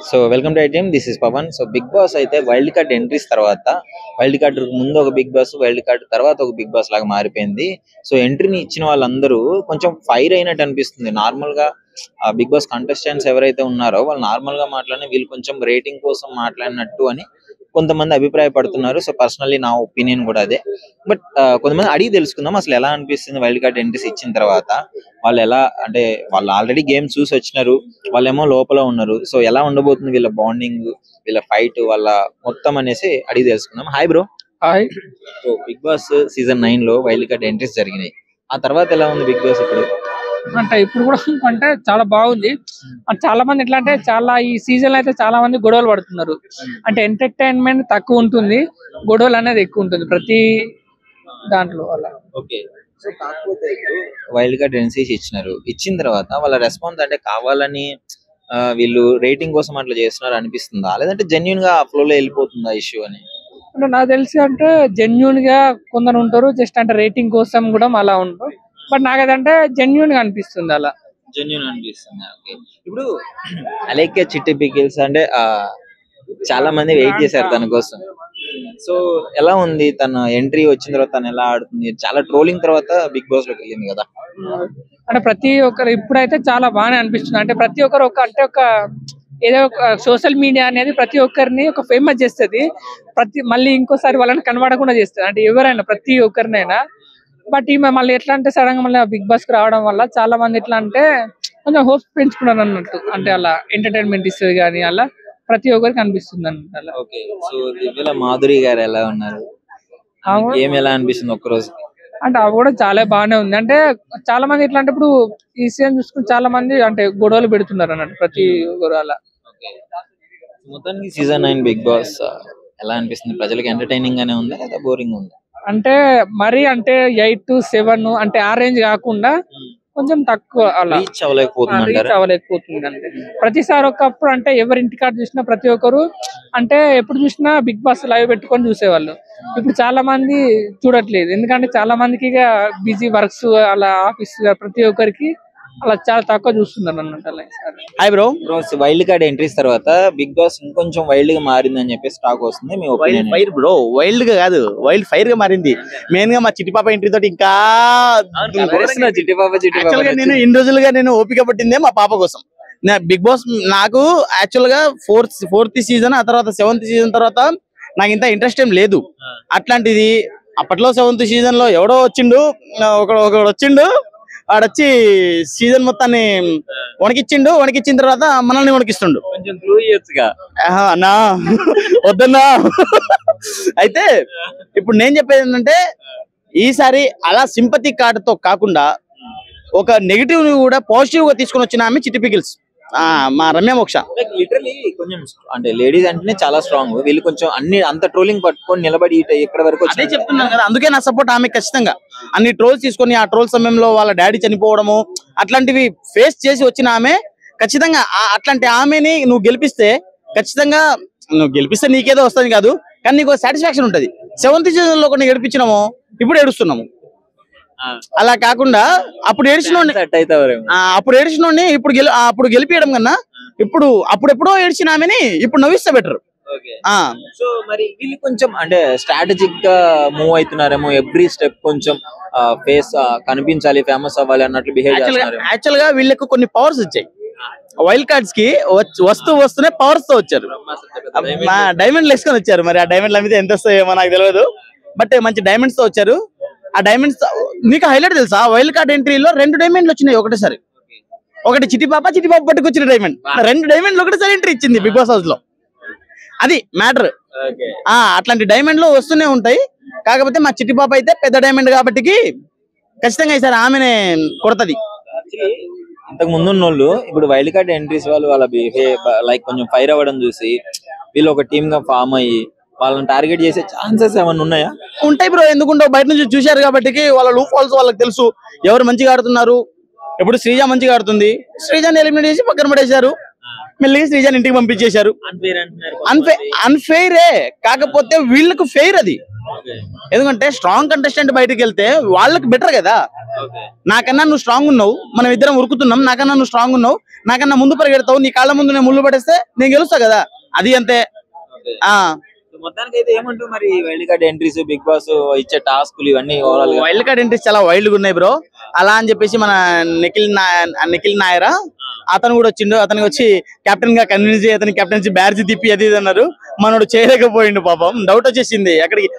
So welcome to ITM. This is Pavan. So Bigg Boss అయితే wild card entries తర్వాత, wild card ముందు ఒక big boss, wild card తర్వాత ఒక బిగ్ బాస్ లాగా మారిపోయింది. సో ఎంట్రీని ఇచ్చిన వాళ్ళందరూ కొంచెం ఫైర్ అయినట్టు అనిపిస్తుంది. నార్మల్ గా ఆ బిగ్ బాస్ కంటెస్టెంట్స్ ఎవరైతే ఉన్నారో వాళ్ళు నార్మల్ గా మాట్లాడిన, వీళ్ళు కొంచెం రేటింగ్ కోసం మాట్లాడినట్టు అని కొంతమంది అభిప్రాయపడుతున్నారు. సో పర్సనల్లీ నా ఒపీనియన్ కూడా అదే. బట్ కొంతమంది అడిగి తెలుసుకుందాం అసలు ఎలా అనిపిస్తుంది వైల్డ్ కార్డ్ ఎంట్రీస్ ఇచ్చిన తర్వాత. వాళ్ళు ఎలా అంటే వాళ్ళు ఆల్రెడీ గేమ్ చూసి వచ్చినారు, వాళ్ళేమో లోపల ఉన్నారు. సో ఎలా ఉండబోతుంది వీళ్ళ బాండింగ్, వీళ్ళ ఫైట్, వాళ్ళ మొత్తం అనేసి అడిగి తెలుసుకుందాం. Hi bro. Hi. So Bigg Boss season 9 లో వైల్డ్ కార్డ్ ఎంట్రీస్ జరిగినాయి. ఆ తర్వాత ఎలా ఉంది బిగ్ బాస్ ఇప్పుడు? అంటే ఇప్పుడు కూడా అంటే చాలా బాగుంది. చాలా మంది ఎట్లా అంటే చాలా ఈ సీజన్ లో అయితే చాలా మంది గొడవలు పడుతున్నారు. అంటే ఎంటర్టైన్మెంట్ తక్కువ ఉంటుంది, గొడవలు అనేది ఎక్కువ ఉంటుంది ప్రతి దాంట్లో అలా. ఓకే. సో కాకపోతే వైల్డ్ కార్డ్ ఎంట్రీస్ ఇచ్చిన తర్వాత వాళ్ళ రెస్పాన్స్ అంటే కావాలని వీళ్ళు రేటింగ్ కోసం అట్లా చేస్తున్నారు అనిపిస్తుందా, లేదంటే జెన్యున్ గా ఫ్లో లో వెళ్ళిపోతుందా ఇష్యూ అని? అంటే నాకు తెలిసి అంటే జెన్యున్ గా కొందరు ఉంటారు, జస్ట్ అంటే రేటింగ్ కోసం కూడా అలా ఉంటారు. బట్ నాకు అదంటే జెన్యున్ గా అనిపిస్తుంది అలా. జెన్యున్ అనిపిస్తుంది. ఓకే. ఇప్పుడు అలాగే చిట్టి పికిల్స్ అంటే చాలా మంది వెయిట్ చేశారు తన కోసం. సో ఎలా ఉంది తన ఎంట్రీ వచ్చిన తర్వాత, తను ఎలా ఆడుతుంది? చాలా ట్రోలింగ్ తర్వాత బిగ్ బాస్ లోకి వెళ్ళింది కదా. అంటే ప్రతి ఒక్కరు ఇప్పుడైతే చాలా బాగానే అనిపిస్తుంది. అంటే ప్రతి ఒక్కరు ఒక ఏదో ఒక సోషల్ మీడియా అనేది ప్రతి ఒక్కరిని ఒక ఫేమస్ చేస్తుంది, మళ్ళీ ఇంకోసారి వాళ్ళని కనబడకుండా చేస్తుంది. అంటే ఎవరైనా ప్రతి ఒక్కరినైనా. బట్ ఈమె మళ్ళీ ఎట్లా అంటే సడన్ గా మళ్ళీ బిగ్ బాస్ కి రావడం వల్ల చాలా మంది ఎట్లా అంటే కొంచెం హోప్స్ పెంచుకున్నారు అన్నట్టు. అంటే అలా ఎంటర్టైన్మెంట్ ఇస్తుంది కానీ అలా ప్రతి ఒక్కరికి అనిపిస్తుంది అన్నట్టు అలా. ఓకే. సో దివ్యల మాధురి గారు ఎలా ఉన్నారు? ఏం ఎలా అనిపిస్తుంది ఒక్క రోజు? అంటే అవి కూడా చాలా బాగానే ఉంది. అంటే చాలా మంది ఎట్లా అంటే ఇప్పుడు ఈ సీజన్ చూసుకుని చాలా మంది అంటే గొడవలు పెడుతున్నారు అన్నట్టు ప్రతి ఒక్కరు అలా. మొత్తానికి సీజన్ 9 బిగ్ బాస్ ఎలా అనిపిస్తుంది? ప్రజలకు ఎంటర్టైనింగ్ గానే ఉందా లేదా బోరింగ్ ఉందా? అంటే మరి అంటే 8 to 7 అంటే ఆ రేంజ్ కాకుండా కొంచెం తక్కువ అలా రీచ్ అవ్వలేకపోతుంది. అంటే ప్రతిసారి ఒకప్పుడు అంటే ఎవరి ఇంటికాడ చూసినా ప్రతి ఒక్కరు అంటే ఎప్పుడు చూసినా బిగ్ బాస్ లైవ్ పెట్టుకొని చూసేవాళ్ళు. ఇప్పుడు చాలా మంది చూడట్లేదు, ఎందుకంటే చాలా మందికి ఇక బిజీ వర్క్స్ అలా ఆఫీస్ ప్రతి ఒక్కరికి అలా చాలా తక్కువ చూస్తున్నారు అన్నట్టు అలా. Hi bro. Wild card entries తర్వాత బిగ్ బాస్ ఇంకొంచెం వైల్డ్ గా మారిందని చెప్పేసి టాక్ వస్తుంది. మీ ఒపీనియన్? ఫైర్ బ్రో, వైల్డ్ గా కాదు, వైల్డ్ ఫైర్ గా మారింది. మెయిన్ గా మా చిట్టి పాప ఎంట్రీ తోటి ఇంకా నేను ఇన్ని రోజులుగా నేను ఓపిక పట్టిందే మా పాప కోసం. బిగ్ బాస్ నాకు యాక్చువల్ గా ఫోర్త్ సీజన్, ఆ తర్వాత 7th సీజన్ తర్వాత నాకు ఇంత ఇంట్రెస్ట్ ఏం లేదు. అట్లాంటిది అప్పట్లో 7th సీజన్ లో ఎవడో ఒకడు వచ్చిండు, వాడొచ్చి సీజన్ మొత్తాన్ని వణికిచ్చిన తర్వాత మనల్ని వణికిస్తుండు. కొంచెం క్లూ ఇయ్యొచ్చుగా. అన్నా వద్దన్నా. అయితే ఇప్పుడు నేను చెప్పేది ఏంటంటే, ఈసారి అలా సింపతి కార్డుతో కాకుండా ఒక నెగిటివ్ ని కూడా పాజిటివ్ గా తీసుకొని వచ్చిన ఆమె చిట్టి పికిల్స్, మా రమ్య మోక్ష. లిటరలీ కొంచెం అంటే లేడీస్ అంటేనే చాలా స్ట్రాంగ్. వీళ్ళు కొంచెం అంత ట్రోలింగ్ పట్టుకొని నిలబడి ఇక్కడ వరకు అదే చెప్తున్నాను కదా. అందుకే నా సపోర్ట్ ఆమె. ఖచ్చితంగా అన్ని ట్రోల్స్ తీసుకొని ఆ ట్రోల్ సమయంలో వాళ్ళ డాడీ చనిపోవడము అట్లాంటివి ఫేస్ చేసి వచ్చిన ఆమె ఖచ్చితంగా అట్లాంటి ఆమెని నువ్వు గెలిపిస్తే నీకేదో వస్తుంది కాదు, కానీ నీకు సాటిస్ఫాక్షన్ ఉంటది. 7th సీజన్ లో కొన్ని గెలిపించినాము, ఇప్పుడు ఏడుస్తున్నాము. అలా కాకుండా అప్పుడు ఏడ్చినోడిని అప్పుడు గెలిపియడం కన్నా అప్పుడెప్పుడో ఏడ్చిన ఆమెని ఇప్పుడు నవ్విస్తే బెటర్. సో మరి వీళ్ళు కొంచెం అంటే స్ట్రాటజిక్ గా మూవ్ అవుతున్నారేమో. ఎవ్రీ స్టెప్ కొంచెం ఫేస్ కనిపించాలి, ఫేమస్ అవ్వాలి అన్నట్లు బిహేవ్ చేస్తున్నారు. యాక్చువల్ గా వీళ్ళకు కొన్ని పవర్స్ వచ్చాయి. వైల్డ్ కార్డ్స్ కి వస్తూనే పవర్స్ తో వచ్చారు, డైమండ్ వేసుకొని వచ్చారు. మరి ఆ డైమండ్ల మీద ఎంత వస్తాయేమో నాకు తెలియదు, బట్ మంచి డైమండ్స్ తో వచ్చారు. ఆ డైమండ్స్ నీకు హైలైట్ తెలుసా, వైల్డ్ కార్డ్ ఎంట్రీలో 2 డైమండ్లు వచ్చినాయి ఒకటేసారి. ఒకటి చిట్టి పాప పట్టుకొచ్చిన డైమండ్, 2 డైమండ్లు ఒకటేసారి ఎంట్రీ ఇచ్చింది బిగ్ బాస్ హౌస్ లో. అది మ్యాటర్. అట్లాంటి డైమండ్లు వస్తూనే ఉంటాయి. కాకపోతే మా చిట్టి పాప అయితే పెద్ద డైమండ్ కాబట్టి ఖచ్చితంగా ఈసారి ఆమెనే కొడతది. ఇంతకు ముందు ఉన్నోళ్ళు ఇప్పుడు వైల్డ్ కార్డ్ ఎంట్రీస్ వాళ్ళ బిహేవ్ లైక్ కొంచెం ఫైర్ అవ్వడం చూసి వీళ్ళు ఒక టీమ్ గా ఫామ్ అయ్యి వాళ్ళని టార్గెట్ చేసే ఛాన్సెస్ ఏమైనా ఉన్నాయా? ఉంటాయి బ్రో, ఎందుకుంటో బయట నుంచి చూశారు కాబట్టి వాళ్ళ లూప్ హాల్స్ వాళ్ళకి తెలుసు, ఎవరు మంచిగా ఆడుతున్నారు. ఇప్పుడు శ్రీజ మంచిగా ఆడుతుంది, శ్రీజాని ఎలిమినేట్ చేసి పక్కన పడేశారు, మెల్లిగా శ్రీజాని ఇంటికి పంపించేశారు. అన్ఫెయిరే, కాకపోతే వీళ్ళకు ఫెయిర్ అది. ఎందుకంటే స్ట్రాంగ్ కంటెస్టెంట్ బయటకు వెళ్తే వాళ్ళకి బెటర్ కదా. నాకన్నా నువ్వు స్ట్రాంగ్ ఉన్నావు, మనం ఇద్దరం ఉరుకుతున్నాం, నాకన్నా నువ్వు స్ట్రాంగ్ ఉన్నావు, నాకన్నా ముందు పరిగెడతావు, నీ కాళ్ళ ముందు నేను ముళ్ళు పడేస్తే నేను గెలుస్తా కదా, అది అంతే. మొత్తానికి అయితే ఏమంటూ మరి wild card entries, Bigg Boss ఇచ్చే టాస్క్లు ఇవన్నీ ఓవరాల్ వైల్డ్ కార్డ్ ఎంట్రీస్ చాలా వైల్డ్ గా ఉన్నాయి బ్రో. అలా అని చెప్పేసి మన నిఖిల్ నాయరా అతను కూడా వచ్చిండు. అతనికి వచ్చి కెప్టెన్ గా కన్విన్స్ చేయి, అతని కెప్టెన్సీ బ్యాడ్జ్ తిప్పి అది ఇది అన్నారు. మనోడు చేయలేకపోయిండు పాపం. డౌట్ వచ్చేసింది అక్కడికి,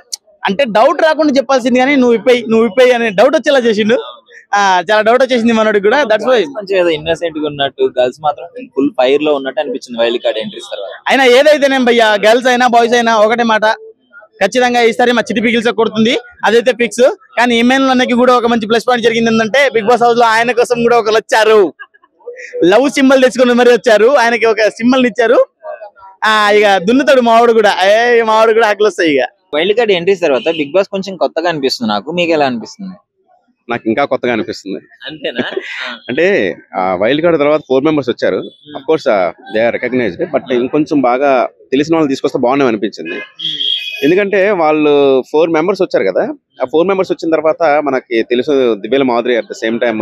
అంటే డౌట్ రాకుండా చెప్పాల్సింది కానీ నువ్వు ఇప్పయి అని డౌట్ వచ్చేలా చేసిండు. చాలా డౌట్ వచ్చేసింది మనోడికి కూడా. దట్స్ వై కొంచెం ఏదో ఇన్నోసెంట్ గా ఉన్నట్టు, గర్ల్స్ మాత్రం ఫుల్ ఫైర్ లో ఉన్నట్టు అనిపించింది వైల్డ్ కార్డ్ ఎంట్రీస్ తర్వాత. అయినా ఏదైతేనే భయ్యా, గర్ల్స్ అయినా బాయ్స్ అయినా ఒకటే మాట, ఖచ్చితంగా ఈసారి మా చిట్టి పిగిల్స్ కొడుతుంది, అదైతే ఫిక్స్. కానీ ఈమెయిల్ అన్నకి కూడా ఒక మంచి ప్లస్ పాయింట్ జరిగింది ఏంటంటే, బిగ్ బాస్ హౌస్ లో ఆయన కోసం కూడా ఒకరు వచ్చారు, లవ్ సింబల్ తెచ్చుకుని మరి వచ్చారు, ఆయనకి ఒక సింబల్ ఇచ్చారు. ఇక దున్నుతాడు మావాడు కూడా ఆకలి వస్తాయి. ఇక వైల్డ్ కార్డ్ ఎంట్రీస్ తర్వాత బిగ్ బాస్ కొంచెం కొత్తగా అనిపిస్తుంది నాకు. మీకు ఎలా అనిపిస్తుంది? నాకు ఇంకా కొత్తగా అనిపిస్తుంది. అంతేనా? అంటే వైల్డ్ కార్డ్ తర్వాత 4 మెంబర్స్ వచ్చారు. Of course they are recognised, but ఇంకొంచెం బాగా తెలిసిన వాళ్ళు తీసుకొస్తే బాగున్నాయి అనిపించింది. ఎందుకంటే వాళ్ళు 4 మెంబర్స్ వచ్చారు కదా, ఆ 4 మెంబర్స్ వచ్చిన తర్వాత మనకి తెలుసు Divvala Madhuri, at the same time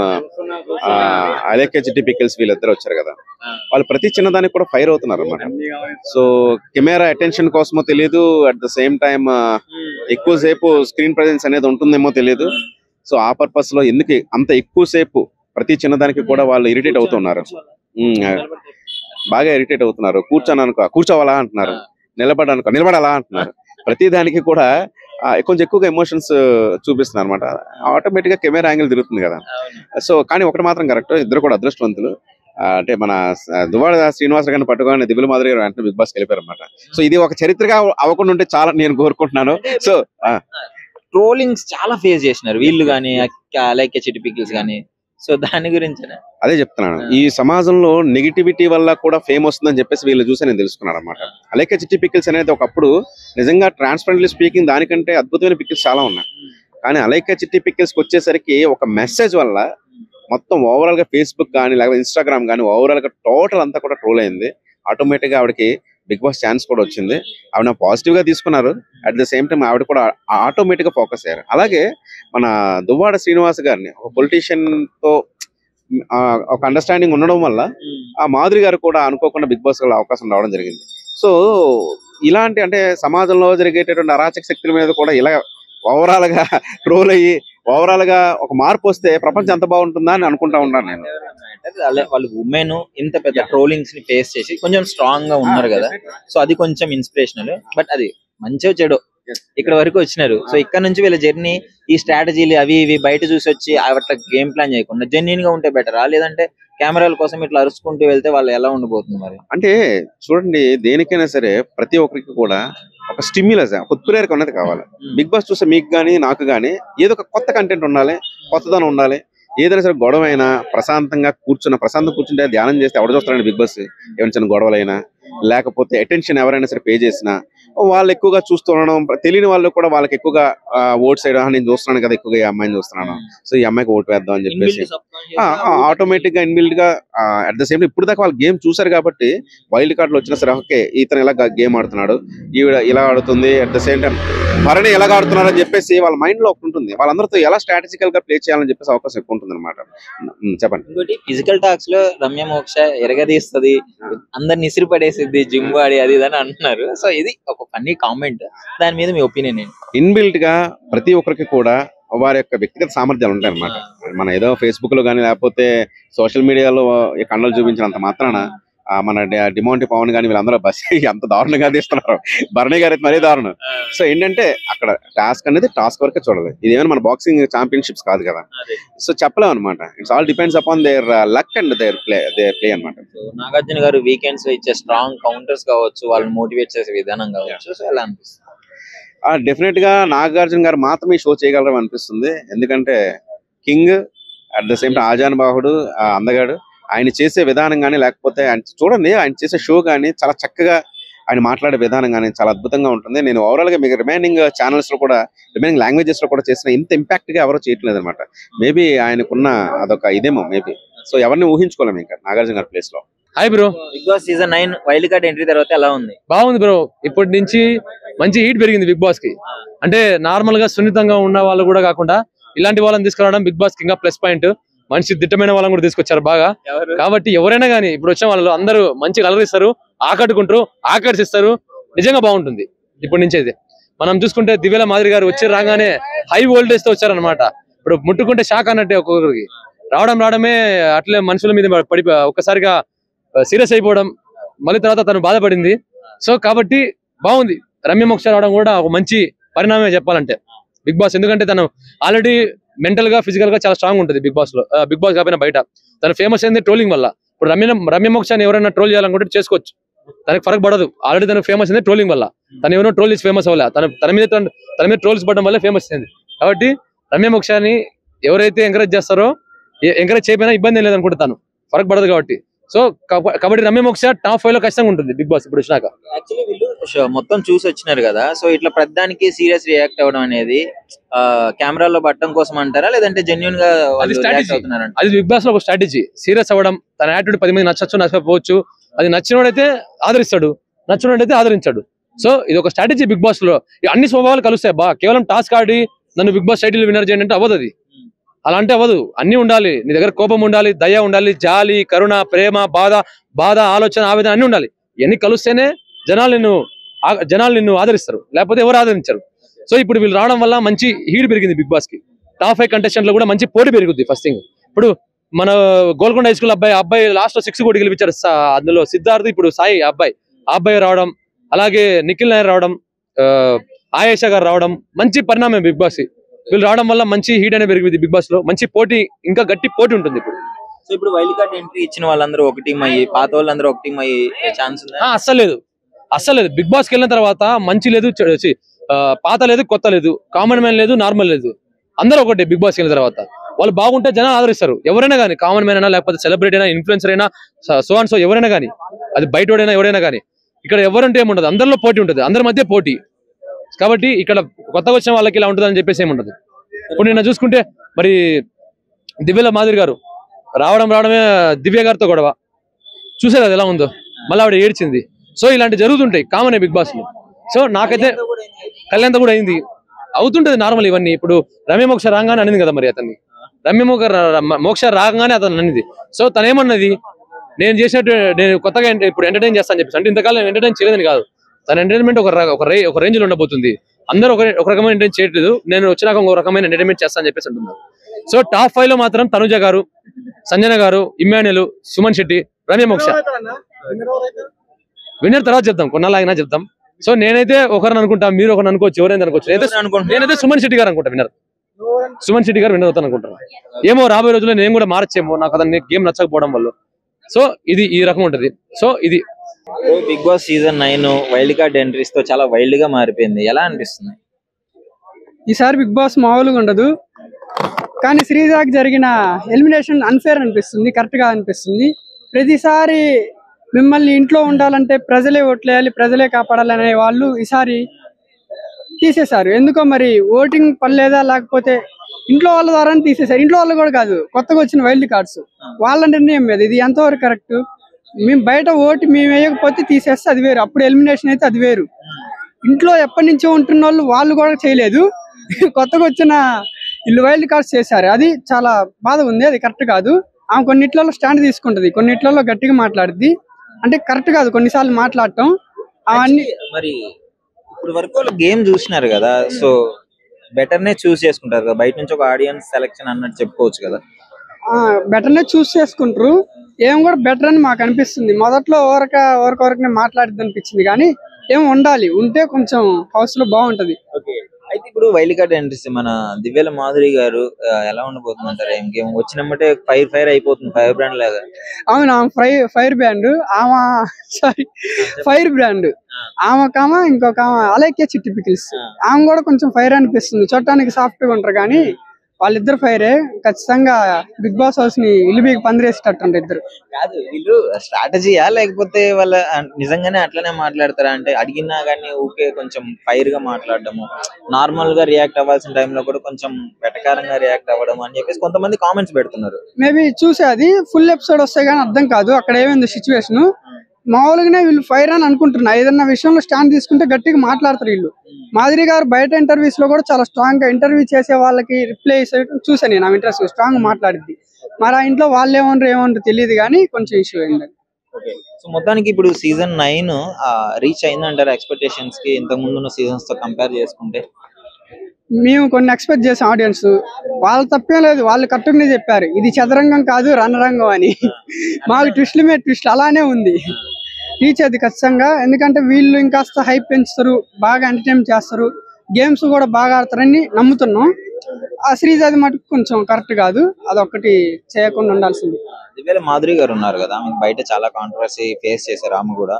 Alekhya Chitti pickles వీళ్ళిద్దరు వచ్చారు కదా. వాళ్ళు ప్రతి చిన్నదానికి కూడా ఫైర్ అవుతున్నారు అన్నమాట. సో కెమెరా అటెన్షన్ కోసమో తెలియదు, అట్ ద సేమ్ టైమ్ ఎక్కువసేపు స్క్రీన్ ప్రెజెన్స్ అనేది ఉంటుందేమో తెలియదు. సో ఆ పర్పస్ లో ఎందుకు అంత ఎక్కువసేపు ప్రతి చిన్నదానికి కూడా వాళ్ళు ఇరిటేట్ అవుతున్నారు, బాగా ఇరిటేట్ అవుతున్నారు. కూర్చోవాలా అంటున్నారు, నిలబడాలా అంటున్నారు. ప్రతి దానికి కూడా కొంచెం ఎక్కువగా ఎమోషన్స్ చూపిస్తున్నారు అనమాట. ఆటోమేటిక్ గా కెమెరా యాంగిల్ తిరుగుతుంది కదా. సో కానీ ఒకటి మాత్రం కరెక్ట్, ఇద్దరు కూడా అదృష్టవంతులు. అంటే మన దువ్వాడ శ్రీనివాస గారిని పట్టుకొని దివ్యల మాధురి గారు వెంటనే బిగ్ బాస్ వెళ్ళిపోయారు అనమాట. సో ఇది ఒక చరిత్రగా అవ్వకుండా ఉంటే చాలా నేను కోరుకుంటున్నాను. సో ట్రోలింగ్స్ చాలా ఫేస్ చేసినారు వీళ్ళు గానీ, అలేఖ్య చిట్టి పికిల్స్ గానీ. సో దాని గురించి అదే చెప్తున్నాను, ఈ సమాజంలో నెగిటివిటీ వల్ల కూడా ఫేమ్ వస్తుందని చెప్పేసి వీళ్ళు చూసి నేను తెలుసుకున్నాను అనమాట. అలేఖ్య చిట్టి పికిల్స్ అనేది ఒకప్పుడు నిజంగా ట్రాన్స్పరెంట్లీ స్పీకింగ్ దానికంటే అద్భుతమైన పికిల్స్ చాలా ఉన్నాయి. కానీ అలేఖ్య చిట్టి పికిల్స్ కి వచ్చేసరికి ఒక మెసేజ్ వల్ల మొత్తం ఓవరాల్ గా ఫేస్బుక్ కానీ లేకపోతే ఇన్స్టాగ్రామ్ కానీ ఓవరాల్ గా టోటల్ అంతా కూడా ట్రోల్ అయింది. ఆటోమేటిక్ గా ఆవిడకి బిగ్ బాస్ ఛాన్స్ కూడా వచ్చింది. ఆవిడ పాజిటివ్ గా తీసుకున్నారు. అట్ ద సేమ్ టైం ఆవిడ కూడా ఆటోమేటిక్ గా ఫోకస్ అయ్యారు. అలాగే మన దువ్వాడ శ్రీనివాస్ గారిని ఒక పొలిటీషియన్ తో ఒక అండర్స్టాండింగ్ ఉండడం వల్ల ఆ మాధురి గారు కూడా అనుకోకుండా బిగ్ బాస్ అవకాశం రావడం జరిగింది. సో ఇలాంటి అంటే సమాజంలో జరిగేటటువంటి అరాచక శక్తుల మీద కూడా ఇలా ఓవరాల్ గా ట్రోల్ అయ్యి ఓవరాల్ గా ఒక మార్పు వస్తే ప్రపంచం ఎంత బాగుంటుందా అని అనుకుంటా ఉన్నాను నేను. వాళ్ళు ఉమెన్ ఇంత పెద్ద ట్రోలింగ్స్ ని ఫేస్ చేసి కొంచెం స్ట్రాంగ్ గా ఉన్నారు కదా. సో అది కొంచెం ఇన్స్పిరేషనల్. బట్ అది మంచిగా చెడు ఇక్కడ వరకు వచ్చినారు. సో ఇక్కడ నుంచి వీళ్ళ జర్నీ, ఈ స్ట్రాటజీలు అవి ఇవి బయట చూసి వచ్చి అట్లా గేమ్ ప్లాన్ చేయకుండా జెన్యున్ గా ఉంటే బెటరా, లేదంటే కెమెరాల కోసం ఇట్లా అరుచుకుంటూ వెళ్తే వాళ్ళు ఎలా ఉండిపోతుంది మరి? అంటే చూడండి, దేనికైనా సరే ప్రతి ఒక్కరికి కూడా ఒక స్టిమ్యులస్, ఒక ఉత్ప్రేరక అనేది కావాలి. బిగ్ బాస్ చూస్తే మీకు కానీ నాకు కానీ ఏదో ఒక కొత్త కంటెంట్ ఉండాలి, కొత్తదనం ఉండాలి. ఏదైనా సరే గొడవ అయినా ప్రశాంతంగా కూర్చుంటే ధ్యానం చేస్తే ఎవరు చూస్తారండి బిగ్ బాస్? ఏమైనా చిన్న గొడవలైనా లేకపోతే అటెన్షన్ ఎవరైనా సరే పే చేసినా వాళ్ళు ఎక్కువగా చూస్తుండడం, తెలియని వాళ్ళు కూడా వాళ్ళకి ఎక్కువగా ఓట్ సైడ్ నేను చూస్తున్నాను కదా, ఎక్కువగా ఈ అమ్మాయిని చూస్తున్నాను, సో ఈ అమ్మాయికి ఓటు వేద్దాం అని చెప్పేసి ఆటోమేటిక్ గా ఇన్బిల్డ్ గా అట్ ద సేమ్ ఇప్పుడు దాకా వాళ్ళు గేమ్ చూసారు కాబట్టి వైల్డ్ కార్డ్ లో వచ్చినా సరే ఓకే ఇతను ఇలా గేమ్ ఆడుతున్నాడు, ఈవిడ ఇలా ఆడుతుంది, at the same time Bharani ఎలా ఆడుతున్నారు అని చెప్పేసి వాళ్ళ మైండ్ లో ఒకటి ఉంటుంది. వాళ్ళందరితో ఎలా స్ట్రాటజికల్ గా ప్లే చేయాలని చెప్పేసి అవకాశం ఎక్కువ ఉంటుంది అనమాట. చెప్పండి. ఇంకోటి ఫిజికల్ టాక్స్ లో రమ్య మోక్ష ఎరగదీస్తుంది, అందరిని ఇసిరి పడేసిద్ది, జిమ్ వాడి అది ఇది అని అంటున్నారు. సో ఇది ఒక ఫన్నీ కామెంట్, దాని మీద మీ ఒపీనియన్ ఏంటి? ఇన్బిల్ట్ గా ప్రతి ఒక్కరికి కూడా వారి యొక్క వ్యక్తిగత సామర్థ్యాలు ఉంటాయి అనమాట. మన ఏదో ఫేస్బుక్ లో కానీ లేకపోతే సోషల్ మీడియాలో కండలు చూపించినంత మాత్రాన మన డిమాంటి పవన్ కానీ వీళ్ళందరూ బస్ అంత దారుణంగా తీస్తున్నారు. భరణి గారు అయితే మరీ దారుణం. సో ఏంటంటే అక్కడ టాస్క్ అనేది టాస్క్ వరకే చూడాలి. ఇదేమైనా మన బాక్సింగ్ ఛాంపియన్షిప్స్ కాదు కదా. సో చెప్పలేం అనమాట. It's all depends upon their luck and their play అనమాట. నాగార్జున గారు వీకెండ్స్ లో ఇచ్చే స్ట్రాంగ్ కౌంటర్స్ కావచ్చు, వాళ్ళని మోటివేట్ చేసే విధానం కావచ్చు, సో ఎలా అనిపిస్తుంది? డెఫినెట్ గా నాగార్జున గారు మాత్రమే షో చేయగలరు అనిపిస్తుంది. ఎందుకంటే king at the same time ఆజానుబాహుడు, అందగాడు. ఆయన చేసే విధానం కానీ లేకపోతే ఆయన చూడండి ఆయన చేసే షో కానీ చాలా చక్కగా ఆయన మాట్లాడే విధానం కానీ చాలా అద్భుతంగా ఉంటుంది. నేను ఓవరాల్ గా మీకు రిమైనింగ్ ఛానల్స్ లో కూడా రిమైనింగ్ లాంగ్వేజెస్ లో కూడా చేసిన ఇంత ఇంపాక్ట్ గా ఎవరో చేయట్లేదు అనమాట. మేబీ ఆయనకున్న అదొక ఇదేమో మేబీ. సో ఎవరిని ఊహించుకోలేము ఇంకా నాగార్జున గారి ప్లేస్ లో. Hi bro, Bigg Boss season 9 wild card entry తర్వాత ఎలా ఉంది? బాగుంది బ్రో. ఇప్పటి నుంచి మంచి హీట్ పెరిగింది బిగ్ బాస్ కి. అంటే నార్మల్ గా సున్నితంగా ఉన్న వాళ్ళు కూడా కాకుండా ఇలాంటి వాళ్ళని తీసుకురావడం బిగ్ బాస్ కి ఇంకా ప్లస్ పాయింట్. మంచి దిట్టమైన వాళ్ళని కూడా తీసుకొచ్చారు బాగా. కాబట్టి ఎవరైనా కానీ ఇప్పుడు వచ్చిన వాళ్ళు అందరూ మంచిగా అలరిస్తారు, ఆకట్టుకుంటారు, ఆకర్షిస్తారు. నిజంగా బాగుంటుంది ఇప్పటి నుంచి అయితే. మనం చూసుకుంటే దివ్యల మాదిరి గారు వచ్చి రాగానే హై వోల్టేజ్ తో వచ్చారనమాట. ఇప్పుడు ముట్టుకుంటే షాక్ అన్నట్టే ఒక్కొక్కరికి రావడమే అట్లే మనుషుల మీద పడి ఒక్కసారిగా సీరియస్ అయిపోవడం, మళ్ళీ తర్వాత తను బాధపడింది. సో కాబట్టి బాగుంది. రమ్య మోక్ష రావడం కూడా ఒక మంచి పరిణామమే చెప్పాలంటే బిగ్ బాస్. ఎందుకంటే తను ఆల్రెడీ మెంటల్ గా ఫిజికల్ గా చాలా స్ట్రాంగ్ ఉంటుంది బిగ్ బాస్ లో. బిగ్ బాస్ కాకపోయినా బయట తను ఫేమస్ అయింది ట్రోలింగ్ వల్ల. ఇప్పుడు రమ్య మోక్షని ఎవరైనా ట్రోల్ చేయాలనుకుంటే చేసుకోవచ్చు, తనకి ఫరక్ పడదు. ఆల్రెడీ తను ఫేమస్ అయింది ట్రోలింగ్ వల్ల. తను ఎవరో ట్రోల్ చేసి ఫేమస్ అవ్వలే, తన మీద ట్రోల్స్ పడడం వల్ల ఫేమస్ అయింది. కాబట్టి రమ్య మోక్షని ఎవరైతే ఎంకరేజ్ చేస్తారో, ఎంకరేజ్ చేయకపోయినా ఇబ్బంది ఏం లేదనుకుంటే తను ఫరక్ పడదు. కాబట్టి సో కాబట్టి రమ్య మోక్ష టాప్ 5 లో ఖచ్చితంగా ఉంటుంది బిగ్ బాస్ ఇప్పుడు వచ్చినాక. యాక్చువల్లీ వీళ్ళు మొత్తం చూసి వచ్చినారు కదా, సో ఇట్లా ప్రతిదానికి సీరియస్ రియాక్ట్ అవ్వడం అనేది కెమెరాలో పట్టడం కోసం అంటారా, లేదంటే జెన్యున్ గా అవుతున్నారంట? అది బిగ్ బాస్ లో ఒక స్ట్రాటజీ. సీరియస్ అవ్వడం, తన యాటిట్యూడ్ 10 మంది నచ్చచ్చు, నచ్చకపోవచ్చు. అది నచ్చినోడైతే ఆదరిస్తాడు, నచ్చినోడైతే ఆదరించాడు. సో ఇది ఒక స్ట్రాటజీ బిగ్ బాస్ లో. అన్ని స్వభావాలు కలుస్తాయి బా. కేవలం టాస్క్ ఆడి నన్ను బిగ్ బాస్ టైటిల్ విన్నర్ చేయండి అంటే అవ్వదు. అది అలా అంటే అవ్వదు. అన్ని ఉండాలి నీ దగ్గర. కోపం ఉండాలి, దయ ఉండాలి, జాలి, కరుణ, ప్రేమ, బాధ, ఆలోచన, ఆవేదన అన్ని ఉండాలి. ఇవన్నీ కలుస్తేనే జనాలు నిన్ను ఆదరిస్తారు, లేకపోతే ఎవరు ఆదరించారు. సో ఇప్పుడు వీళ్ళు రావడం వల్ల మంచి హీట్ పెరిగింది బిగ్ బాస్ కి. టాప్ 5 కంటెస్టెంట్ లో కూడా మంచి పోటీ పెరుగుద్ది. ఫస్ట్ థింగ్, ఇప్పుడు మన గోల్కొండ హై స్కూల్ అబ్బాయి లాస్ట్ లో 6 కోటి గెలిపించారు. అందులో సిద్ధార్థ్, ఇప్పుడు సాయి అబ్బాయి రావడం, అలాగే నిఖిల్ నాయర్ రావడం, ఆయేషా గారు రావడం మంచి పరిణామం బిగ్ బాస్. వీళ్ళు రావడం వల్ల మంచి హీట్ అనేది పెరిగింది బిగ్ బాస్ లో. మంచి పోటీ, ఇంకా గట్టి పోటీ ఉంటుంది ఇప్పుడు. సో ఇప్పుడు వైల్డ్ కార్డ్ ఎంట్రీ ఇచ్చిన వాళ్ళందరూ ఒక టీం అయ్యి, పాత వాళ్ళందరూ ఒక టీం అయ్యి ఛాన్స్ ఉందా? అస్సలు లేదు. బిగ్ బాస్ కి వెళ్ళిన తర్వాత మంచి లేదు, పాత లేదు, కొత్త లేదు, కామన్ మ్యాన్ లేదు, నార్మల్ లేదు, అందరూ ఒకటే. బిగ్ బాస్ వెళ్ళిన తర్వాత వాళ్ళు బాగుంటే జనాలు ఆదరిస్తారు. ఎవరైనా కానీ, కామన్ మ్యాన్ అయినా, లేకపోతే సెలబ్రిటీ అయినా, ఇన్ఫ్లుయెన్సర్ అయినా, సో ఎవరైనా కానీ, అది బయటోడైనా ఎవరైనా కానీ, ఇక్కడ ఎవరంటే ఏముండదు, అందరిలో పోటీ ఉంటుంది, అందరి మధ్య పోటీ. కాబట్టి ఇక్కడ కొత్తగా వచ్చిన వాళ్ళకి ఇలా ఉంటుంది అని చెప్పేసి ఏముండదు. ఇప్పుడు నిన్న చూసుకుంటే మరి దివ్యల మాదిరి గారు రావడమే దివ్య గారితో గొడవ చూసారు అది ఎలా ఉందో, మళ్ళీ ఆవిడ ఏడ్చింది. సో ఇలాంటి జరుగుతుంటాయి, కామన్ బిగ్ బాస్ లో. సో నాకైతే కళ్యాణ్ కూడా అయింది, అవుతుంటది నార్మల్ ఇవన్నీ. ఇప్పుడు రమ్య మోక్ష రాగానే అనింది కదా మరి అతన్ని, మోక్ష రాగానే అతను అనింది. సో తను ఏమన్నది, నేను కొత్తగా ఇప్పుడు ఎంటర్టైన్ చేస్తాను చెప్పేసి. అంటే ఇంతకాలం ఎంటర్టైన్ చేయలేదని కాదు, తన ఎంటర్టైన్మెంట్ ఒక రేంజ్ లో ఉండబోతుంది. అందరూ ఒక రకమైన ఎంటర్టైన్ చేయట్లేదు, నేను వచ్చినాక ఒక రకమైన ఎంటర్టైన్మెంట్ చేస్తాను చెప్పేసి అంటున్నారు. సో టాప్ 5 లో మాత్రం తనుజ గారు, సంజన గారు, ఇమ్మాన్యుల్, సుమన్ శెట్టి, రమ్య మోక్ష. విన్నర్ తర్వాత చెప్తాం, కొన్నాళ్ళైనా చెప్తాం. సో నేనైతే ఒకరిని అనుకుంటా, మీరు ఒకరిని అనుకోవచ్చు, ఎవరైనా అనుకోవచ్చు. నేనైతే సుమన్ శెట్టి గారు అనుకుంటా విన్నర్. సుమన్ శెట్టి గారు విన్నర్ అవుతాను అనుకుంటున్నాను. ఏమో రాబోయే రోజుల్లో నేను కూడా మార్చేమో, నాకు అతన్ని గేమ్ నచ్చకపోవడం వల్ల. సో ఇది ఈ రకం ఉంటది. సో ఇది Bigg Boss season 9 wild card entries తో చాలా వైల్డ్ గా మారిపోయింది. ఎలా అనిపిస్తుంది ఈసారి బిగ్ బాస్? మామూలుగా ఉండదు, కానీ శ్రీజాకి జరిగిన ఎలిమినేషన్ అన్ఫేర్ అనిపిస్తుంది, కరెక్ట్ గా అనిపిస్తుంది. ప్రతిసారి మిమ్మల్ని ఇంట్లో ఉండాలంటే ప్రజలే ఓట్లేయాలి, ప్రజలే కాపాడాలనే వాళ్ళు ఈసారి తీసేశారు. ఎందుకో మరి ఓటింగ్ పర్లేదా, లేకపోతే ఇంట్లో వాళ్ళ ద్వారానే తీసేశారు. ఇంట్లో వాళ్ళు కూడా కాదు, కొత్తగా వచ్చిన వైల్డ్ కార్డ్స్ వాళ్ళ నిర్ణయం మీద. ఇది ఎంతవరకు కరెక్ట్? మేము బయట ఓటు మేము వేయకపోతే తీసేస్తే అది వేరు, అప్పుడు ఎలిమినేషన్ అయితే అది వేరు. ఇంట్లో ఎప్పటి నుంచో ఉంటున్న వాళ్ళు కూడా చేయలేదు, కొత్తగా వచ్చిన ఇల్లు వైల్డ్ కార్డ్స్ చేశారు. అది చాలా బాధ ఉంది, అది కరెక్ట్ కాదు. ఆమె కొన్నిట్లలో స్టాండ్ తీసుకుంటది, కొన్నిట్లలో గట్టిగా మాట్లాడుద్ది. అంటే కరెక్ట్ కాదు కొన్నిసార్లు మాట్లాడటం అవన్నీ. మరి ఇప్పుడు వరకు గేమ్ చూసినారు కదా, సో బెటర్ నే చూస్ చేసుకుంటారు కదా, బయట నుంచి ఒక ఆడియన్స్ సెలెక్షన్ అన్నట్టు చెప్పుకోవచ్చు కదా. బెటర్ నే చూస్ చేసుకుంటారు, ఏం కూడా బెటర్ అని మాకు అనిపిస్తుంది. మొదట్లో ఓరకొరకనే మాట్లాడిద్ది అనిపించింది, కానీ ఏం ఉండాలి, ఉంటే కొంచెం హౌస్ లో బాగుంటది. అయితే ఇప్పుడు వైల్డ్ కార్డ్ ఎంట్రీస్ మన దివ్యల మాధురి గారు ఎలా ఉండబోతుంది అంటారు? ఏం గేమ్ వచ్చినమ్మంటే ఫైర్ అయిపోతుంది, ఫైర్ బ్రాండ్ లాగా. అవును, ఫైర్ బ్రాండ్ ఆమె, సారీ ఫైర్ బ్రాండ్ ఆమె ఇంకొక అలైక్య చిట్టి పికిల్స్, ఆమె కూడా కొంచెం ఫైర్ అనిపిస్తుంది. చూడటానికి సాఫ్ట్ గా ఉంటారు కానీ వాళ్ళిద్దరు ఫైరే. ఖచ్చితంగా బిగ్ బాస్ హౌస్ ని ఇల్లు బీకి పందిరేసేటట్టు ఇద్దరు. కాదు, వీళ్ళు స్ట్రాటజీయా లేకపోతే వాళ్ళ నిజంగానే అట్లనే మాట్లాడతారా? అంటే అడిగినా గానీ ఊకే కొంచెం ఫైర్ గా మాట్లాడడము, నార్మల్ గా రియాక్ట్ అవ్వాల్సిన టైంలో కూడా కొంచెం వెటకారంగా రియాక్ట్ అవ్వడం అని చెప్పేసి కొంతమంది కామెంట్స్ పెడుతున్నారు. మేబీ చూసే అది ఫుల్ ఎపిసోడ్ వస్తే గానీ అర్థం కాదు అక్కడ ఏమైంది సిచ్యువేషన్. మామూలుగానే వీళ్ళు ఫైర్ అని అనుకుంటున్నా, ఏదన్నా విషయంలో స్టాండ్ తీసుకుంటే గట్టిగా మాట్లాడతారు వీళ్ళు. మాధురి గారు బయట ఇంటర్వ్యూస్ లో కూడా చాలా స్ట్రాంగ్ గా ఇంటర్వ్యూ చేసే వాళ్ళకి రిప్లై చూసాను నేను, ఇంట్రెస్ట్ స్ట్రాంగ్ మాట్లాడింది. మరి ఆ ఇంట్లో వాళ్ళు ఏమన్నారు తెలియదు కానీ కొంచెం ఇష్యూ అయింది. సో మొత్తానికి ఇప్పుడు సీజన్ 9 రీచ్ అయిందంటారు ఎక్స్పెక్టేషన్స్ కి ఇంతకు ముందున్న సీజన్స్ తో కంపేర్ చేసుకుంటే? మేము కొన్ని ఎక్స్పెక్ట్ చేసాం ఆడియన్స్, వాళ్ళు తప్పేం లేదు, వాళ్ళు కరెక్ట్గానే చెప్పారు ఇది చదరంగం కాదు రణరంగం అని. మాకు ట్విస్ట్లు మీద ట్విస్ట్ అలానే ఉంది. రీచ్ అది ఖచ్చితంగా, ఎందుకంటే వీళ్ళు ఇంకాస్త హైప్ పెంచుతారు, బాగా ఎంటర్టైన్ చేస్తారు, గేమ్స్ కూడా బాగా ఆడతారని నమ్ముతున్నాం. ఆ సిరీస్ అది మటుకు కొంచెం కరెక్ట్ కాదు, అదొక్కటి చేయకుండా ఉండాల్సింది. ఇవాళ మాధురి గారు ఉన్నారు కదా, మీకు బయట చాలా కాంట్రవర్సీ ఫేస్ చేశారు ఆమె కూడా,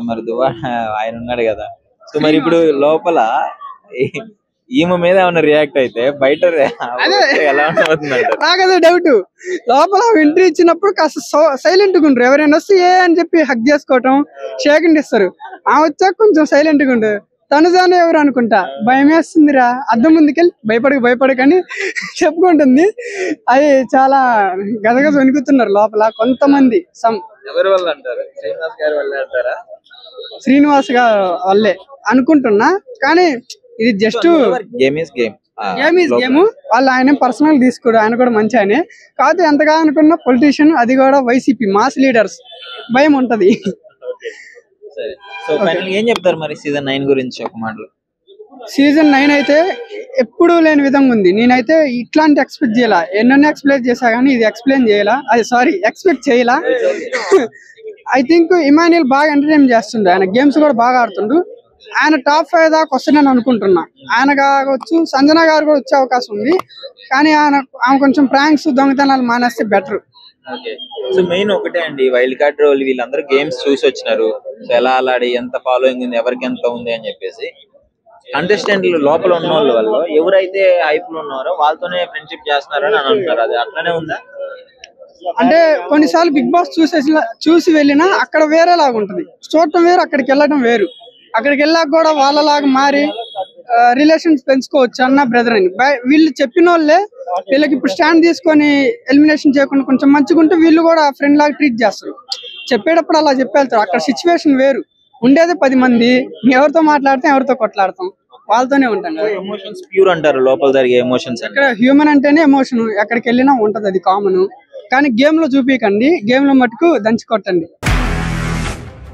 మరి ఆయన ఉన్నాడు కదా. సో మరి ఇప్పుడు లోపల ఈమె మీద ఏమైనా రియాక్ట్ అయితే బయట ఎలా ఉంటుంది? నాకు అదే డౌట్. లోపల ఎంట్రీ ఇచ్చినప్పుడు కాస్త సైలెంట్ గా ఉండరు, ఎవరైనా వస్తే ఏ అని చెప్పి హక్ చేసుకోవటం, షేక్ ఇస్తారు. ఆమె వచ్చాక కొంచెం సైలెంట్ గా ఉండదు. తనుజానే ఎవరు అనుకుంటా, భయం వేస్తుందిరా, అద్దం ముందుకెళ్ళి భయపడకని చెప్పుకుంటుంది. అది చాలా గదగద వణుకుతున్నారు లోపల కొంతమంది. ఎవరి వల్ల అంటారు? శ్రీనివాస్ గారి వల్ల అంటారా? శ్రీనివాస్ గారు వల్లే అనుకుంటున్నా, కానీ ఇది జస్ట్ గేమ్ ఈస్ గేమ్. వాళ్ళు ఆయన పర్సనల్ తీసుకోడు, ఆయన కూడా మంచి ఆయనే. కాదు ఎంతగా అనుకున్న పొలిటీషియన్, అది కూడా వైసీపీ మాస్ లీడర్స్, భయం ఉంటది. సో ఫైనల్ ఏం చెప్తారు మరి సీజన్ 9 గురించి ఒక మాటలో? సీజన్ 9 అయితే ఎప్పుడూ లేని విధంగా ఉంది. నేనైతే ఇట్లాంటి ఎక్స్పెక్ట్ చేయాల, ఎన్నెన్నో ఎక్స్ప్లెయిన్ చేశా కానీ ఇది ఎక్స్ప్లెయిన్ చేయాలా, అది సారీ ఎక్స్పెక్ట్ చేయాలా. ఐ థింక్ ఇమాన్యుయల్ బాగా ఎంటర్టైన్ చేస్తుండే, ఆయన గేమ్స్ కూడా బాగా ఆడుతుండు. ఆయన టాప్ 5 దాకా వస్తుందని అనుకుంటున్నా. ఆయన కావచ్చు, సంజన గారు కూడా వచ్చే అవకాశం ఉంది, కానీ ఆమె కొంచెం ప్రాంక్స్ దొంగతనాలు మానేస్తే బెటర్. సో మెయిన్ ఒకటే అండి, వైల్డ్ కార్డ్ రోల్ వీళ్ళందరూ గేమ్స్ చూసి వచ్చినారు. సో ఎలా ఆడి ఎంత ఫాలోయింగ్ ఉంది, ఎవరికి ఎంత ఉంది అని చెప్పేసి కంటెస్టెంట్లు లోపల ఉన్న వాళ్ళు ఎవరైతే హైప్ లో ఉన్నారో వాళ్ళతోనే ఫ్రెండ్షిప్ చేస్తున్నారని అని అంటున్నారు. అది అట్లనే ఉందా? అంటే కొన్నిసార్లు బిగ్ బాస్ చూసి వెళ్ళినా అక్కడ వేరేలాగా ఉంటది, చూడటం వేరు, అక్కడికి వెళ్ళటం వేరు. అక్కడికి వెళ్ళాక కూడా వాళ్ళలాగా మారి రిలేషన్స్ పెంచుకోవచ్చు అన్న బ్రదర్ అని. వీళ్ళు చెప్పిన వాళ్ళే వీళ్ళకి ఇప్పుడు స్టాండ్ తీసుకొని ఎలిమినేషన్ చేయకుండా కొంచెం మంచిగా ఉంటే వీళ్ళు కూడా ఫ్రెండ్ లాగా ట్రీట్ చేస్తారు. చెప్పేటప్పుడు అలా చెప్పేళ్తారు. అక్కడ సిచ్యువేషన్ వేరు, ఉండేది 10 మంది, ఎవరితో మాట్లాడతాం ఎవరితో కొట్లాడతాం, వాళ్ళతోనే ఉంటాం కదా. ఎమోషన్స్ ప్యూర్ అంటారు, లోపల జరిగే ఎమోషన్స్. ఇక్కడ హ్యూమన్ అంటేనే ఎమోషన్, ఎక్కడికి వెళ్ళినా ఉంటది, అది కామన్. కానీ గేమ్ లో చూపించకండి, గేమ్ లో మటుకు దంచి కొట్టండి.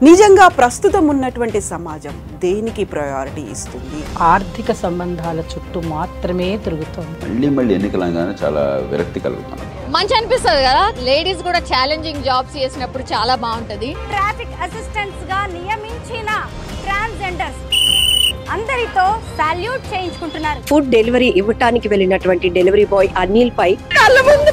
నిజంగా ప్రస్తుతం ఉన్నటువంటి సమాజం దేనికి ప్రయారిటీ ఇస్తుంది? ఆర్థిక సంబంధాల చుట్టూ మాత్రమే తిరుగుతుంది. మళ్ళీ ఎన్నికలంగానే చాలా విరక్తి కలుగుతుంది. మంచి అనిపిస్తుంది కదా, లేడీస్ కూడా ఛాలెంజింగ్ జాబ్స్ చేసినప్పుడు చాలా బాగుంటది. ట్రాఫిక్ అసిస్టెంట్స్ గా నియమించిన ట్రాన్స్జెండర్స్ అందరితో సాల్యూట్ చేయించుకుంటున్నారు. ఫుడ్ డెలివరీ ఇవ్వటానికి వెళ్ళినటువంటి డెలివరీ బాయ్ అనిల్ పై కళ్ళ ముందు